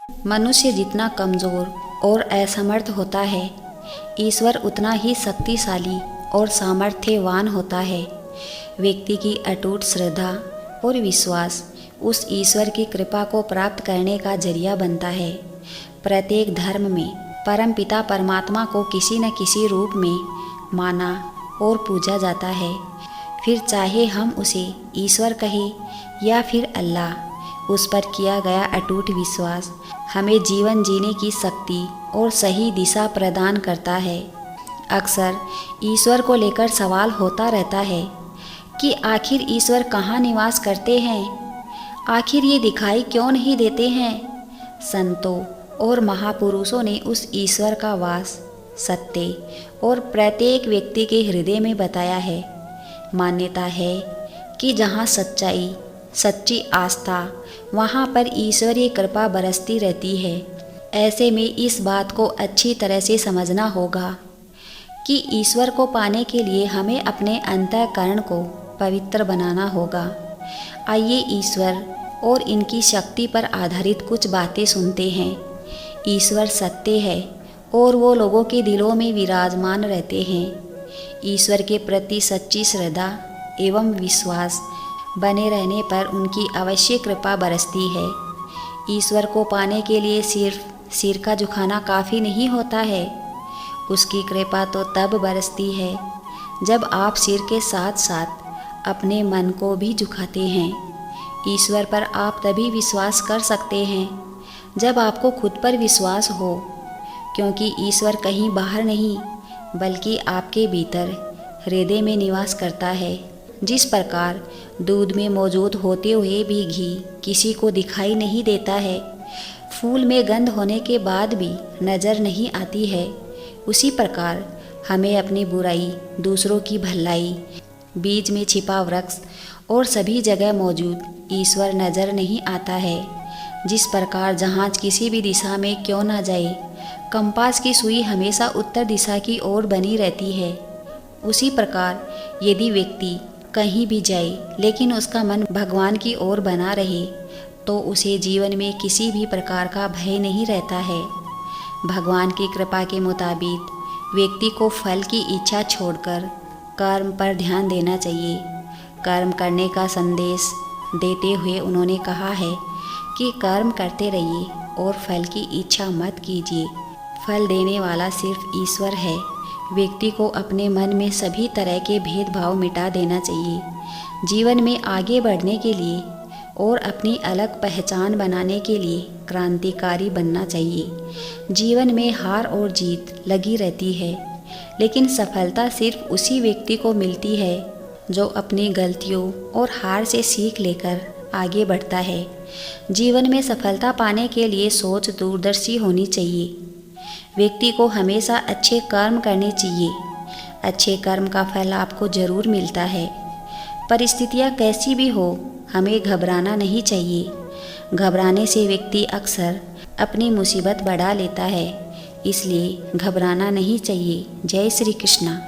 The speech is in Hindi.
मनुष्य जितना कमज़ोर और असमर्थ होता है, ईश्वर उतना ही शक्तिशाली और सामर्थ्यवान होता है। व्यक्ति की अटूट श्रद्धा और विश्वास उस ईश्वर की कृपा को प्राप्त करने का जरिया बनता है। प्रत्येक धर्म में परमपिता परमात्मा को किसी न किसी रूप में माना और पूजा जाता है। फिर चाहे हम उसे ईश्वर कहें या फिर अल्लाह, उस पर किया गया अटूट विश्वास हमें जीवन जीने की शक्ति और सही दिशा प्रदान करता है। अक्सर ईश्वर को लेकर सवाल होता रहता है कि आखिर ईश्वर कहाँ निवास करते हैं, आखिर ये दिखाई क्यों नहीं देते हैं। संतों और महापुरुषों ने उस ईश्वर का वास सत्य और प्रत्येक व्यक्ति के हृदय में बताया है। मान्यता है कि जहाँ सच्चाई, सच्ची आस्था, वहाँ पर ईश्वरीय कृपा बरसती रहती है। ऐसे में इस बात को अच्छी तरह से समझना होगा कि ईश्वर को पाने के लिए हमें अपने अंतःकरण को पवित्र बनाना होगा। आइए ईश्वर और इनकी शक्ति पर आधारित कुछ बातें सुनते हैं। ईश्वर सत्य है और वो लोगों के दिलों में विराजमान रहते हैं। ईश्वर के प्रति सच्ची श्रद्धा एवं विश्वास बने रहने पर उनकी अवश्य कृपा बरसती है। ईश्वर को पाने के लिए सिर्फ सिर का झुकाना काफ़ी नहीं होता है। उसकी कृपा तो तब बरसती है जब आप सिर के साथ साथ अपने मन को भी झुकाते हैं। ईश्वर पर आप तभी विश्वास कर सकते हैं जब आपको खुद पर विश्वास हो, क्योंकि ईश्वर कहीं बाहर नहीं बल्कि आपके भीतर हृदय में निवास करता है। जिस प्रकार दूध में मौजूद होते हुए भी घी किसी को दिखाई नहीं देता है, फूल में गंध होने के बाद भी नज़र नहीं आती है, उसी प्रकार हमें अपनी बुराई, दूसरों की भलाई, बीज में छिपा वृक्ष और सभी जगह मौजूद ईश्वर नज़र नहीं आता है। जिस प्रकार जहाज किसी भी दिशा में क्यों ना जाए, कंपास की सुई हमेशा उत्तर दिशा की ओर बनी रहती है, उसी प्रकार यदि व्यक्ति कहीं भी जाए लेकिन उसका मन भगवान की ओर बना रहे तो उसे जीवन में किसी भी प्रकार का भय नहीं रहता है। भगवान की कृपा के मुताबिक व्यक्ति को फल की इच्छा छोड़कर कर्म पर ध्यान देना चाहिए। कर्म करने का संदेश देते हुए उन्होंने कहा है कि कर्म करते रहिए और फल की इच्छा मत कीजिए। फल देने वाला सिर्फ ईश्वर है। व्यक्ति को अपने मन में सभी तरह के भेदभाव मिटा देना चाहिए। जीवन में आगे बढ़ने के लिए और अपनी अलग पहचान बनाने के लिए क्रांतिकारी बनना चाहिए। जीवन में हार और जीत लगी रहती है, लेकिन सफलता सिर्फ उसी व्यक्ति को मिलती है जो अपनी गलतियों और हार से सीख लेकर आगे बढ़ता है। जीवन में सफलता पाने के लिए सोच दूरदर्शी होनी चाहिए। व्यक्ति को हमेशा अच्छे कर्म करने चाहिए। अच्छे कर्म का फल आपको जरूर मिलता है। परिस्थितियाँ कैसी भी हो, हमें घबराना नहीं चाहिए। घबराने से व्यक्ति अक्सर अपनी मुसीबत बढ़ा लेता है, इसलिए घबराना नहीं चाहिए। जय श्री कृष्णा।